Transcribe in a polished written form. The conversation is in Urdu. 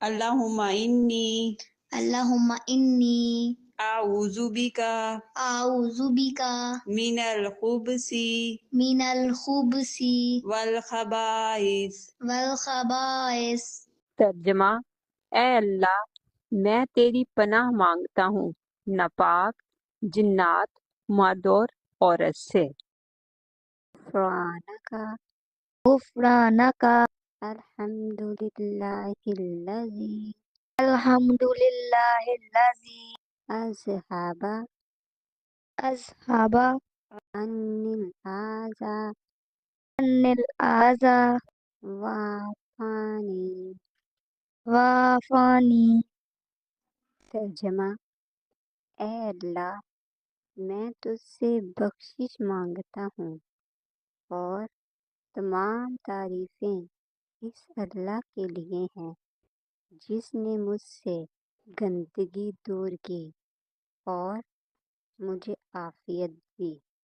اللہم انی اللہم انی اعوذ بک اعوذ بک من الخبث من الخبث والخبائث۔ والخبائث۔ ترجمہ: اے اللہ، میں تیری پناہ مانگتا ہوں ناپاک جنات، مرد اور عورت سے۔ غفرانک غفرانک الحمد للہ الذی الحمد للہ الذی اذھب اذھب عنی الحزن عنی الاذى وعافانی۔ وعافانی۔ ترجمہ: اے اللہ، میں تجھ سے بخشش مانگتا ہوں، اور تمام تعریفیں اس اللہ کے لیے ہیں جس نے مجھ سے گندگی دور کی اور مجھے عافیت دی۔